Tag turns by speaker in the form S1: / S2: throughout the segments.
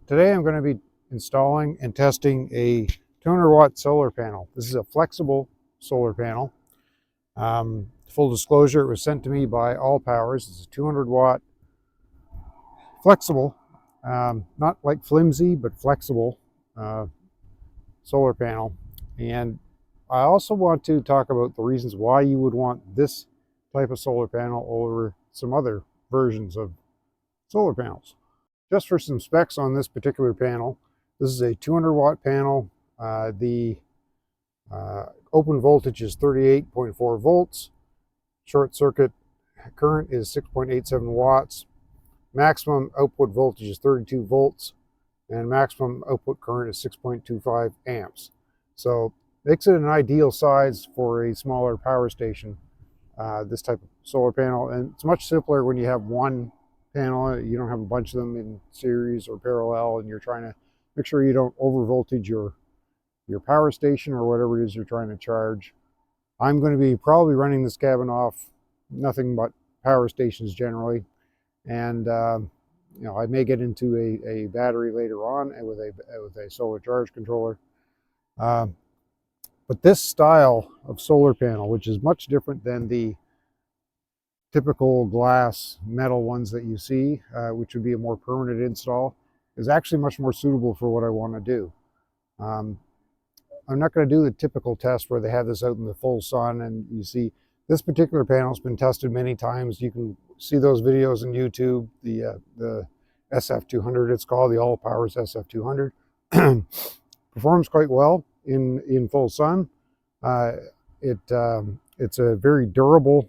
S1: Today I'm going to be installing and testing a 200 watt solar panel. This is a flexible solar panel. Full disclosure, it was sent to me by Allpowers. It's a 200 watt flexible, not like flimsy, but flexible solar panel. And I also want to talk about the reasons why you would want this type of solar panel over some other versions of solar panels. Just for some specs on this particular panel, this is a 200 watt panel. The open voltage is 38.4 volts. Short circuit current is 6.87 watts. Maximum output voltage is 32 volts. And maximum output current is 6.25 amps. So makes it an ideal size for a smaller power station, this type of solar panel. And it's much simpler when you have one panel. You don't have a bunch of them in series or parallel, and you're trying to make sure you don't over voltage your power station or whatever it is you're trying to charge. I'm going to be probably running this cabin off nothing but power stations generally, and I may get into a battery later on and with a solar charge controller. But this style of solar panel, which is much different than the typical glass metal ones that you see, which would be a more permanent install, is actually much more suitable for what I want to do. I'm not going to do the typical test where they have this out in the full sun and you see this particular panel has been tested many times. You can see those videos on YouTube, the SF200 it's called, the Allpowers SF200. Performs quite well in full sun. It's a very durable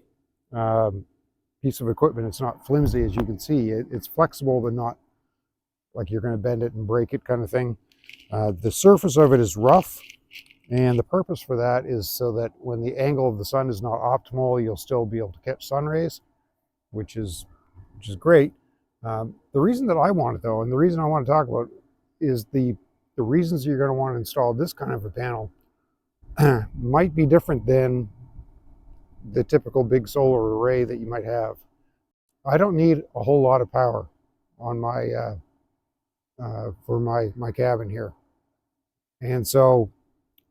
S1: piece of equipment. It's not flimsy, as you can see. It's flexible, but not like you're going to bend it and break it kind of thing. The surface of it is rough, and the purpose for that is so that when the angle of the sun is not optimal, you'll still be able to catch sun rays, which is great. The reason that I want it, though, and the reason I want to talk about is the reasons you're going to want to install this kind of a panel might be different than the typical big solar array that you might have. I don't need a whole lot of power on my for my cabin here, and so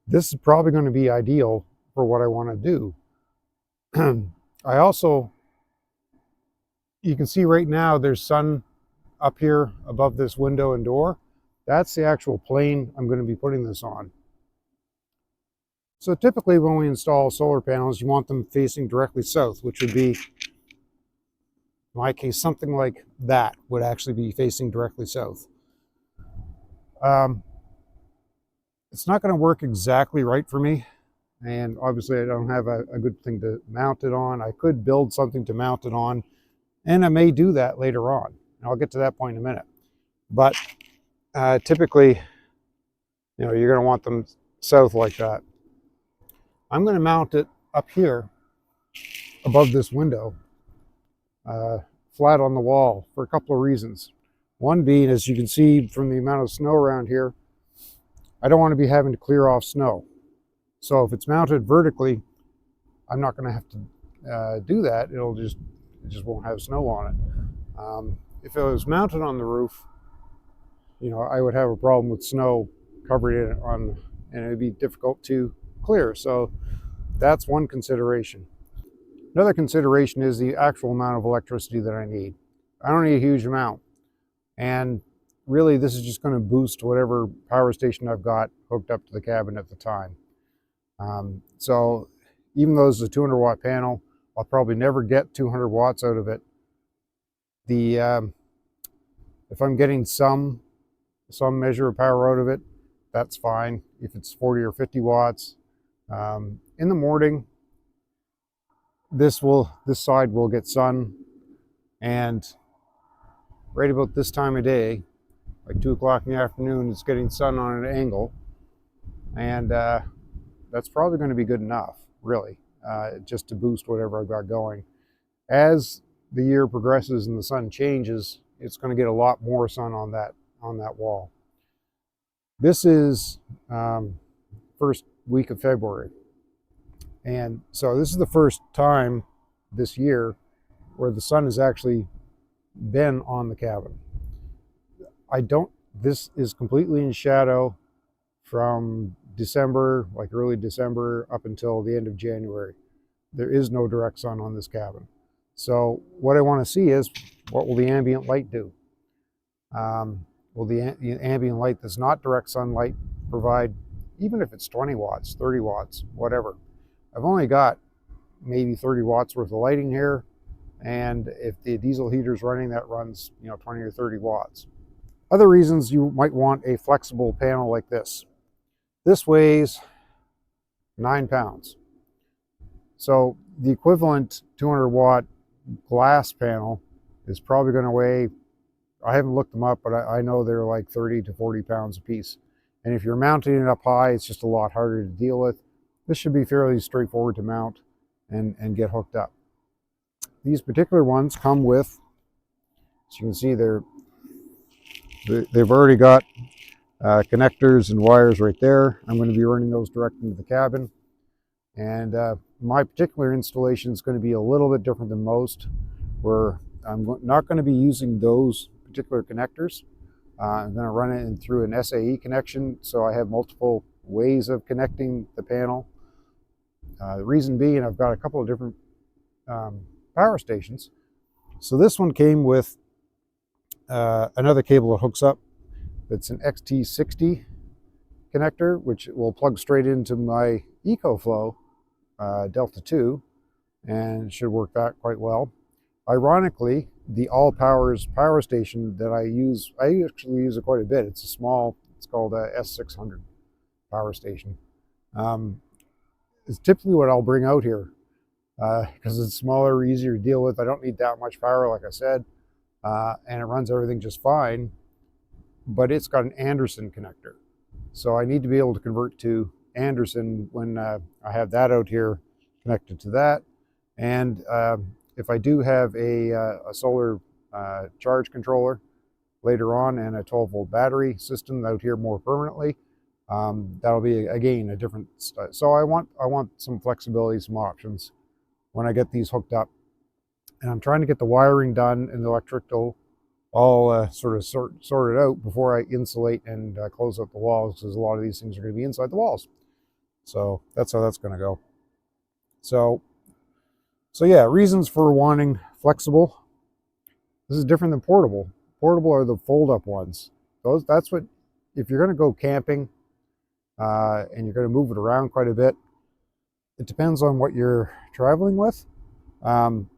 S1: this is probably going to be ideal for what I want to do. I also, you can see right now there's sun up here above this window and door. That's the actual plane I'm going to be putting this on. So typically when we install solar panels, you want them facing directly south, which would be, in my case, something like that would actually be facing directly south. It's not going to work exactly right for me, and obviously I don't have a good thing to mount it on. I could build something to mount it on, and I may do that later on. I'll get to that point in a minute. But typically, you're going to want them south like that. I'm going to mount it up here above this window, flat on the wall, for a couple of reasons. One being, as you can see from the amount of snow around here, I don't want to be having to clear off snow. So if it's mounted vertically, I'm not going to have to do that. It just won't have snow on it. If it was mounted on the roof, I would have a problem with snow covering it on, and it would be difficult to clear. So that's one consideration. Another consideration is the actual amount of electricity that I need. I don't need a huge amount. And really, this is just going to boost whatever power station I've got hooked up to the cabin at the time. So even though it's a 200 watt panel, I'll probably never get 200 watts out of it. If I'm getting some measure of power out of it, that's fine. If it's 40 or 50 watts, in the morning, this side will get sun, and right about this time of day, like 2 o'clock in the afternoon, it's getting sun on an angle, and that's probably going to be good enough, really, just to boost whatever I've got going. As the year progresses and the sun changes, it's going to get a lot more sun on that wall. This is first week of February, and so this is the first time this year where the sun has actually been on the cabin. I don't This is completely in shadow from December, like early December, up until the end of January. There is no direct sun on this cabin. So what I want to see is, what will the ambient light do? Will the ambient light that's not direct sunlight provide, even if it's 20 watts, 30 watts, whatever? I've only got maybe 30 watts worth of lighting here, and if the diesel heater's running, that runs 20 or 30 watts. Other reasons you might want a flexible panel like this. This weighs 9 pounds. So the equivalent 200 watt glass panel is probably going to weigh, I haven't looked them up, but I know they're like 30 to 40 pounds a piece. And if you're mounting it up high, it's just a lot harder to deal with. This should be fairly straightforward to mount and get hooked up. These particular ones come with, as you can see, they've already got connectors and wires right there. I'm going to be running those direct into the cabin. And my particular installation is going to be a little bit different than most, where I'm not going to be using those particular connectors. I'm going to run it in through an SAE connection, so I have multiple ways of connecting the panel. The reason being, I've got a couple of different power stations. So this one came with another cable that hooks up. It's an XT60 connector, which will plug straight into my EcoFlow Delta 2, and should work that quite well. Ironically, the Allpowers power station that I actually use it quite a bit. It's a small, it's called a S600 power station. It's typically what I'll bring out here because it's smaller, easier to deal with. I don't need that much power, like I said, and it runs everything just fine, but it's got an Anderson connector. So I need to be able to convert to Anderson when I have that out here connected to that. And if I do have a solar charge controller later on and a 12-volt battery system out here more permanently, that'll be, again, a different style. So I want some flexibility, some options when I get these hooked up. And I'm trying to get the wiring done and the electrical all sort of sorted out before I insulate and close up the walls, because a lot of these things are going to be inside the walls. So that's how that's going to go. So yeah, reasons for wanting flexible. This is different than portable. Portable are the fold-up ones. That's what, if you're going to go camping and you're going to move it around quite a bit, it depends on what you're traveling with.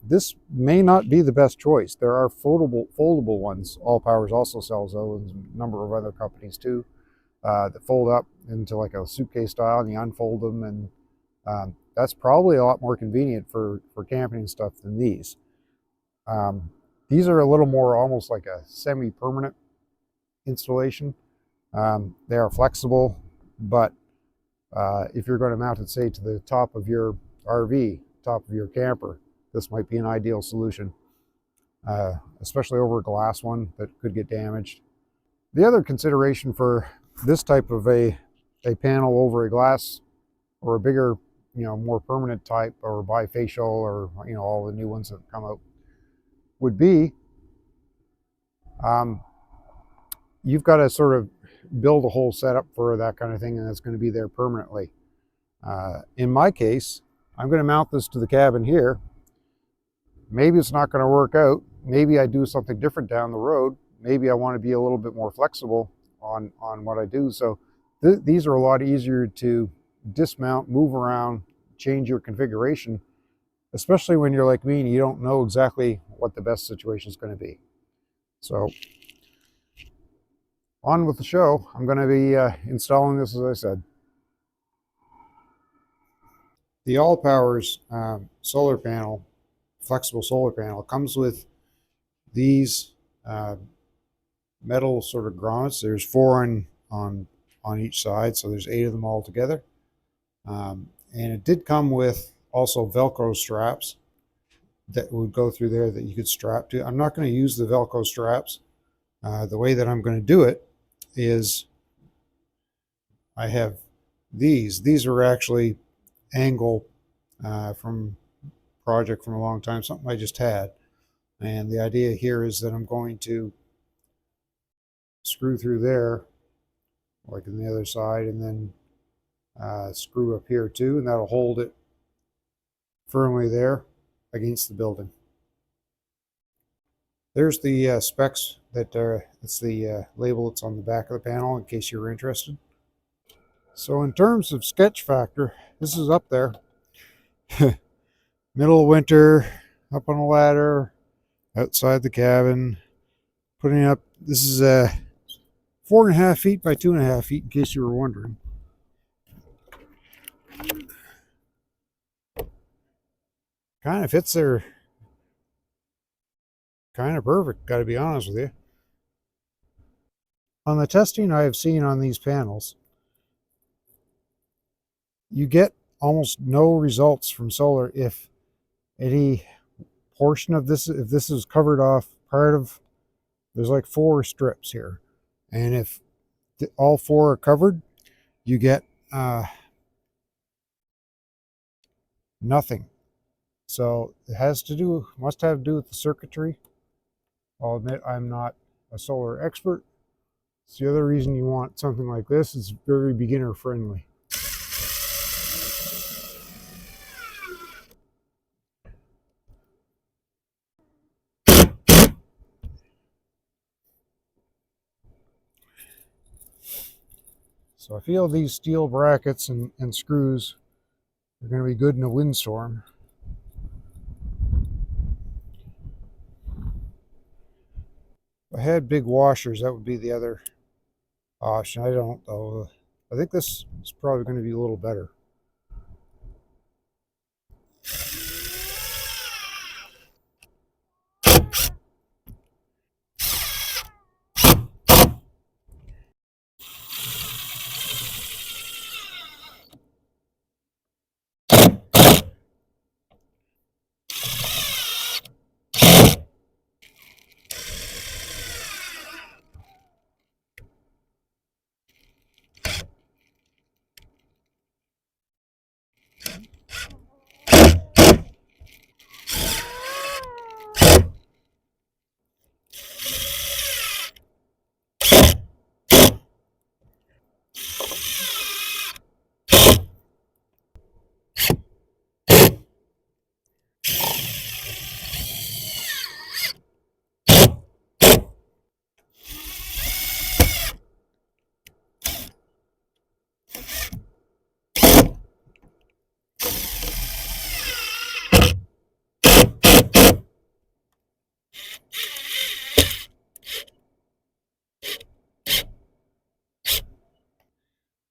S1: This may not be the best choice. There are foldable ones. Allpowers also sells those, and a number of other companies too, that fold up into like a suitcase style, and you unfold them, and that's probably a lot more convenient for camping and stuff than these. These are a little more almost like a semi-permanent installation. They are flexible, but if you're going to mount it, say, to the top of your RV, top of your camper, this might be an ideal solution, especially over a glass one that could get damaged. The other consideration for this type of a panel over a glass, or a bigger, more permanent type, or bifacial, or all the new ones that come out, would be you've got to sort of build a whole setup for that kind of thing, and it's going to be there permanently. In my case, I'm going to mount this to the cabin here. Maybe it's not going to work out. Maybe I do something different down the road. Maybe I want to be a little bit more flexible on what I do. So these are a lot easier to dismount, move around, change your configuration, especially when you're like me and you don't know exactly what the best situation is going to be. So on with the show. I'm going to be installing this, as I said. The Allpowers solar panel, flexible solar panel, comes with these metal sort of grommets. There's 4 on each side, so there's 8 of them all together. And it did come with also Velcro straps that would go through there that you could strap to. I'm not going to use the Velcro straps. The way that I'm going to do it is I have these. These are actually angle from project from a long time, something I just had. And the idea here is that I'm going to screw through there, like on the other side, and then screw up here too, and that'll hold it firmly there against the building. There's the specs that it's the label that's on the back of the panel in case you're interested. So in terms of sketch factor, this is up there. Middle of winter, up on a ladder, outside the cabin, putting up, this is 4.5 feet by 2.5 feet in case you were wondering. Kind of fits there, kind of perfect, got to be honest with you. On the testing I have seen on these panels, you get almost no results from solar if any portion of this, if this is covered off part of, there's like 4 strips here, and if all 4 are covered, you get nothing. So it has to do, must have to do with the circuitry. I'll admit I'm not a solar expert. It's the other reason you want something like this. It's very beginner friendly. So I feel these steel brackets and screws are going to be good in a windstorm. If I had big washers, that would be the other option. I don't though. I think this is probably going to be a little better.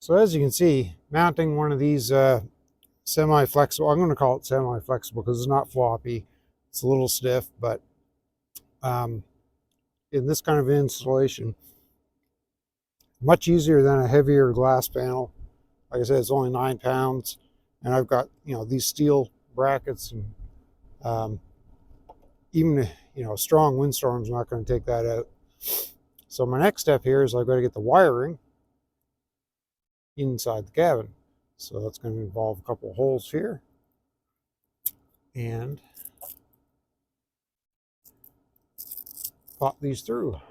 S1: So as you can see, mounting one of these semi-flexible, I'm going to call it semi-flexible because it's not floppy. It's a little stiff, but in this kind of installation, much easier than a heavier glass panel. Like I said, it's only 9 pounds, and I've got, you know, these steel brackets, and even, you know, a strong windstorm's not going to take that out. So my next step here is I've got to get the wiring inside the cabin. So that's going to involve a couple of holes here, and pop these through.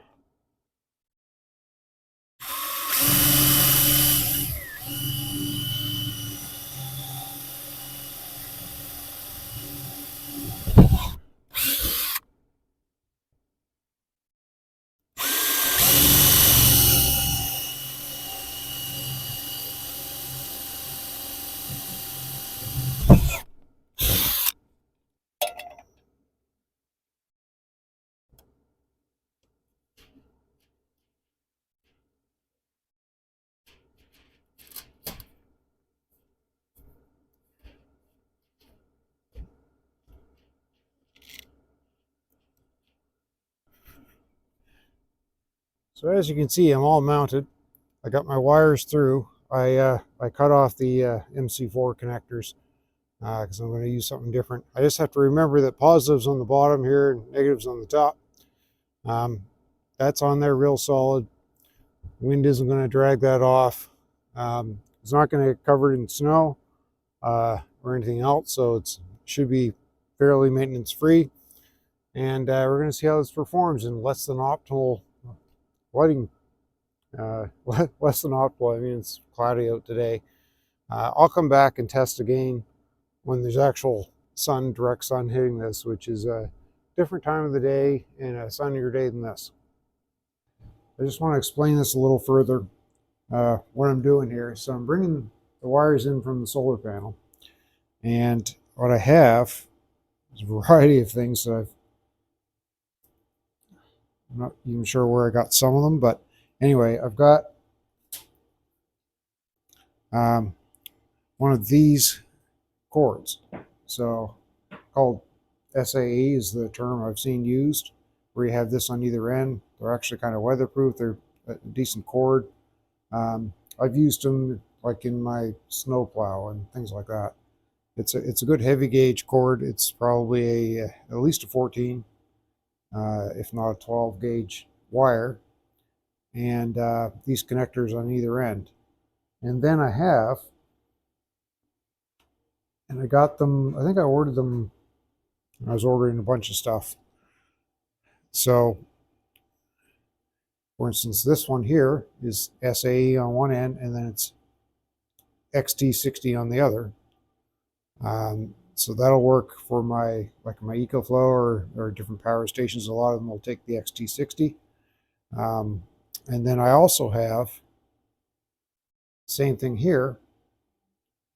S1: So as you can see, I'm all mounted. I got my wires through. I cut off the MC4 connectors because I'm going to use something different. I just have to remember that positives on the bottom here and negatives on the top. That's on there real solid. Wind isn't going to drag that off. It's not going to get covered in snow or anything else, so it should be fairly maintenance free. And we're going to see how this performs in less than optimal lighting less than optimal. I mean, it's cloudy out today. I'll come back and test again when there's actual sun, direct sun hitting this, which is a different time of the day and a sunnier day than this. I just want to explain this a little further, what I'm doing here. So I'm bringing the wires in from the solar panel, and what I have is a variety of things that I'm not even sure where I got some of them, but anyway, I've got one of these cords. So called SAE is the term I've seen used, where you have this on either end. They're actually kind of weatherproof. They're a decent cord. I've used them like in my snowplow and things like that. It's a good heavy gauge cord. It's probably at least a 14, if not a 12 gauge wire, and these connectors on either end. And then I have, and I got them, I think I ordered them, I was ordering a bunch of stuff. So, for instance, this one here is SAE on one end, and then it's XT60 on the other. So that'll work for my EcoFlow or different power stations. A lot of them will take the XT60. And then I also have same thing here.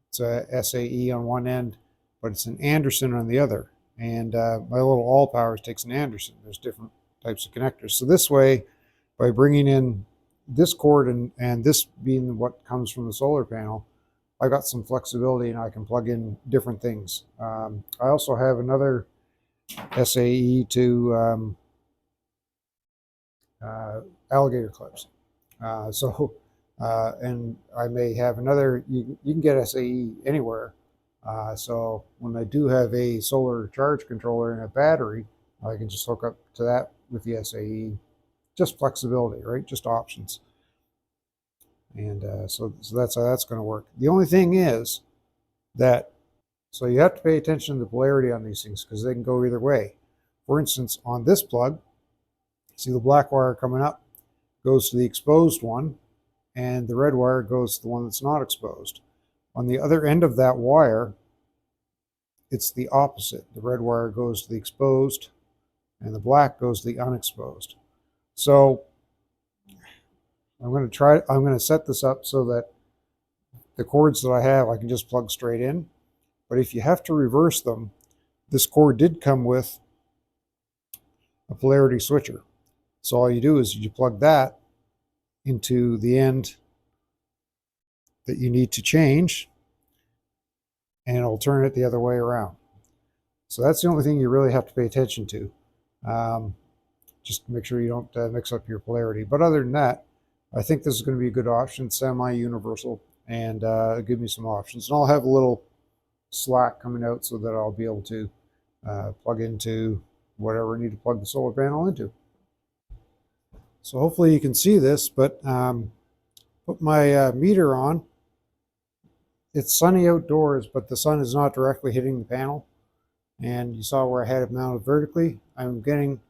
S1: It's a SAE on one end, but it's an Anderson on the other. And my little Allpowers takes an Anderson. There's different types of connectors. So this way, by bringing in this cord and this being what comes from the solar panel, I got some flexibility and I can plug in different things. I also have another SAE to alligator clips. And I may have another, you can get SAE anywhere. So when I do have a solar charge controller and a battery, I can just hook up to that with the SAE. Just flexibility, right? Just options. And so that's how that's going to work. The only thing is that, so you have to pay attention to the polarity on these things because they can go either way. For instance, on this plug, see the black wire coming up goes to the exposed one, and the red wire goes to the one that's not exposed. On the other end of that wire, it's the opposite. The red wire goes to the exposed, and the black goes to the unexposed. So I'm going to set this up so that the cords that I have, I can just plug straight in. But if you have to reverse them, this cord did come with a polarity switcher. So all you do is you plug that into the end that you need to change, and it'll turn it the other way around. So that's the only thing you really have to pay attention to. Just make sure you don't mix up your polarity. But other than that, I think this is going to be a good option, semi-universal, and give me some options. And I'll have a little slack coming out so that I'll be able to plug into whatever I need to plug the solar panel into. So hopefully you can see this, but put my meter on. It's sunny outdoors, but the sun is not directly hitting the panel. And you saw where I had it mounted vertically. I'm getting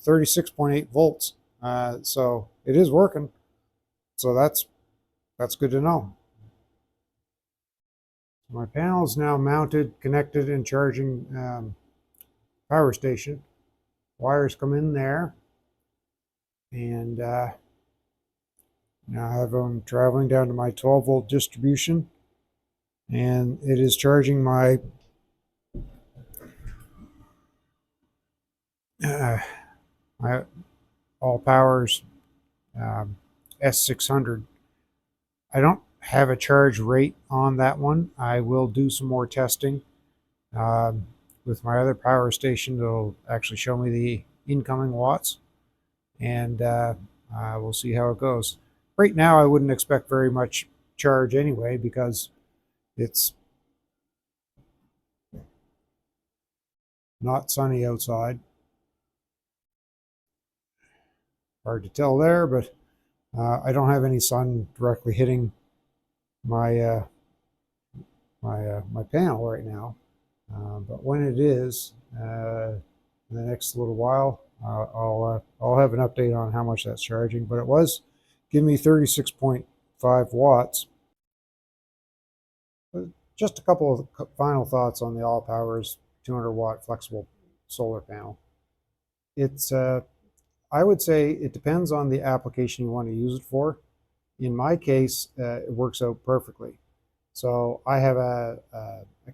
S1: 36.8 volts. So it is working. So that's good to know. My panel is now mounted, connected, and charging power station. Wires come in there. And now I have them traveling down to my 12 volt distribution. And it is charging my my Allpowers S600. I don't have a charge rate on that one. I will do some more testing with my other power station. It'll actually show me the incoming watts, and we'll see how it goes. Right now, I wouldn't expect very much charge anyway because it's not sunny outside. Hard to tell there, but I don't have any sun directly hitting my my panel right now. But when it is, in the next little while, I'll have an update on how much that's charging. But it was give me 36.5 watts. Just a couple of final thoughts on the Allpowers 200-watt flexible solar panel. It's I would say it depends on the application you want to use it for. In my case, it works out perfectly. So I have a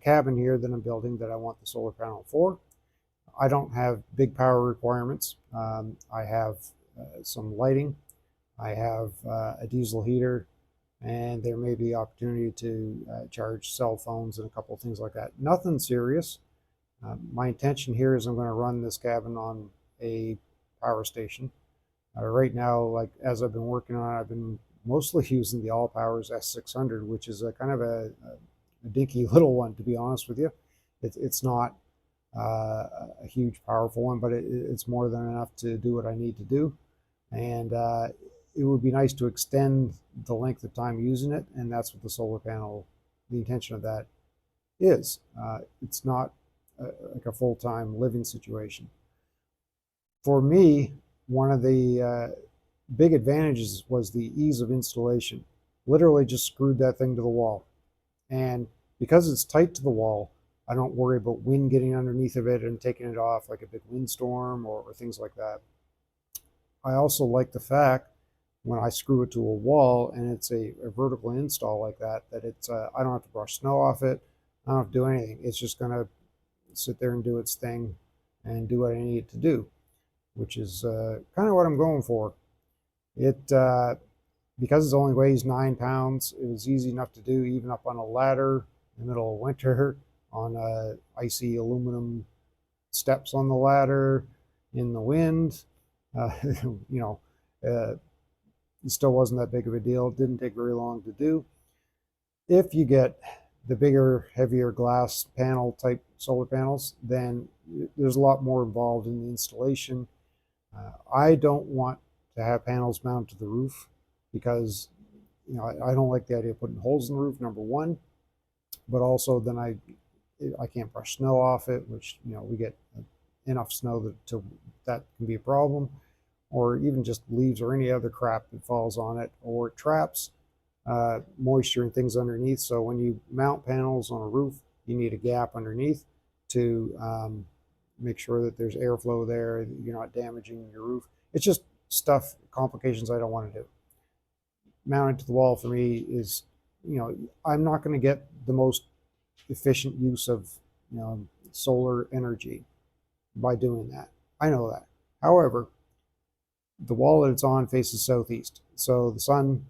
S1: cabin here that I'm building that I want the solar panel for. I don't have big power requirements. I have some lighting. I have a diesel heater, and there may be opportunity to charge cell phones and a couple of things like that. Nothing serious. My intention here is I'm going to run this cabin on a power station. Right now, like as I've been working on it, I've been mostly using the Allpowers S600, which is a kind of a dinky little one, to be honest with you. It's not a huge powerful one, but it's more than enough to do what I need to do. And it would be nice to extend the length of time using it, and that's what the solar panel, the intention of that is. It's not like a full-time living situation. For me, one of the big advantages was the ease of installation. Literally just screwed that thing to the wall. And because it's tight to the wall, I don't worry about wind getting underneath of it and taking it off like a big windstorm or things like that. I also like the fact when I screw it to a wall and it's a vertical install like that, that it's I don't have to brush snow off it. I don't have to do anything. It's just going to sit there and do its thing and do what I need it to do, which is kind of what I'm going for. It because it only weighs 9 pounds, it was easy enough to do even up on a ladder in the middle of winter on icy aluminum steps on the ladder in the wind. You know, it still wasn't that big of a deal. It didn't take very long to do. If you get the bigger, heavier glass panel type solar panels, then there's a lot more involved in the installation. I don't want to have panels mounted to the roof because I don't like the idea of putting holes in the roof, number one, but also then I can't brush snow off it, which we get enough snow that can be a problem, or even just leaves or any other crap that falls on it, or it traps moisture and things underneath. So when you mount panels on a roof, you need a gap underneath to make sure that there's airflow there, you're not damaging your roof. It's just stuff, complications I don't want to do. Mounted to the wall for me is, I'm not going to get the most efficient use of solar energy by doing that. I know that. However, the wall that it's on faces southeast, so the sun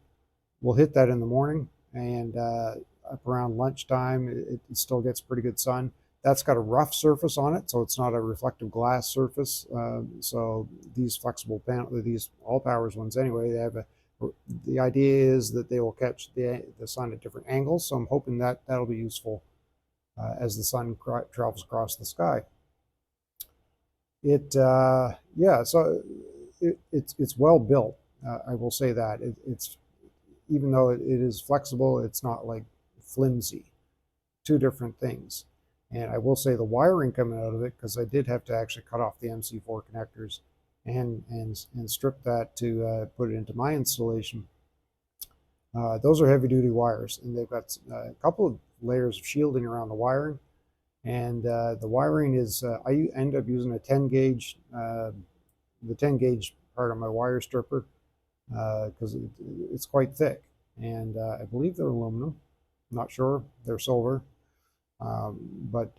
S1: will hit that in the morning, and up around lunchtime it still gets pretty good sun. That's got a rough surface on it, so it's not a reflective glass surface. So these flexible panels, these Allpowers ones anyway, they have the idea is that they will catch the sun at different angles. So I'm hoping that that'll be useful as the sun travels across the sky. Yeah, so it's well built. I will say that it's even though it is flexible, it's not like flimsy. Two different things. And I will say the wiring coming out of it, because I did have to actually cut off the MC4 connectors and strip that to put it into my installation. Those are heavy duty wires, and they've got a couple of layers of shielding around the wiring. And the wiring is, I end up using a 10 gauge, the 10 gauge part of my wire stripper, because it's quite thick. And I believe they're aluminum. I'm not sure. They're silver. But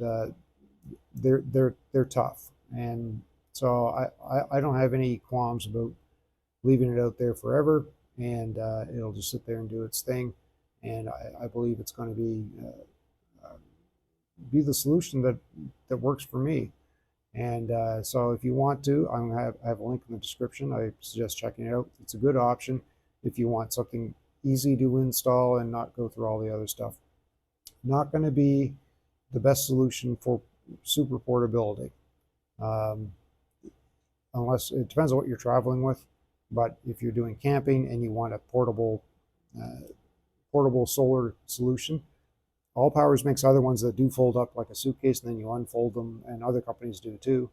S1: they're tough, and so I don't have any qualms about leaving it out there forever, and it'll just sit there and do its thing, and I believe it's going to be the solution that works for me. And so if you want to, I have a link in the description. I suggest checking it out. It's a good option if you want something easy to install and not go through all the other stuff. Not going to be the best solution for super portability, unless it depends on what you're traveling with. But if you're doing camping and you want a portable solar solution, Allpowers makes other ones that do fold up like a suitcase, and then you unfold them, and other companies do too.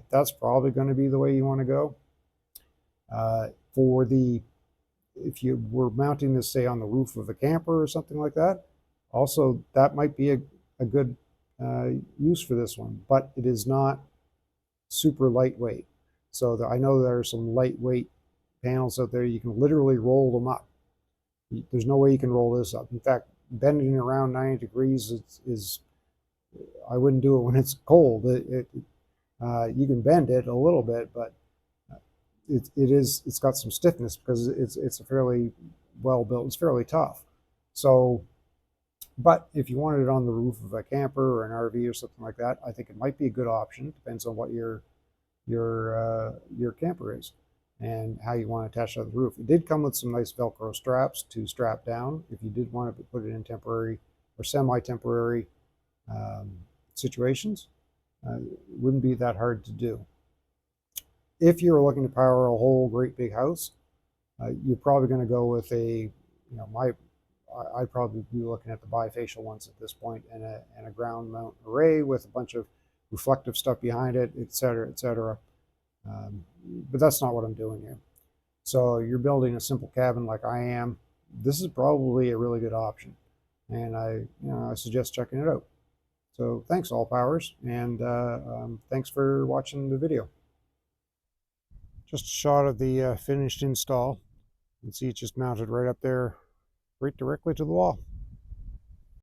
S1: That's probably going to be the way you want to go. For the if you were mounting this, say, on the roof of a camper or something like that, also that might be a good use for this one, but it is not super lightweight. So I know there are some lightweight panels out there. You can literally roll them up. There's no way you can roll this up. In fact, bending around 90 degrees is I wouldn't do it when it's cold. You can bend it a little bit, but it's got some stiffness because it's a fairly well built. It's fairly tough. So, but if you wanted it on the roof of a camper or an RV or something like that, I think it might be a good option. Depends on what your camper is and how you want to attach it to the roof. It did come with some nice Velcro straps to strap down if you did want to put it in temporary or semi-temporary situations. It wouldn't be that hard to do. If you're looking to power a whole great big house, you're probably going to go with I'd probably be looking at the bifacial ones at this point, and a ground mount array with a bunch of reflective stuff behind it, etc., etc. But that's not what I'm doing here. So you're building a simple cabin like I am. This is probably a really good option, and I suggest checking it out. So thanks, Allpowers, and thanks for watching the video. Just a shot of the finished install. You can see it's just mounted right up there, right directly to the wall.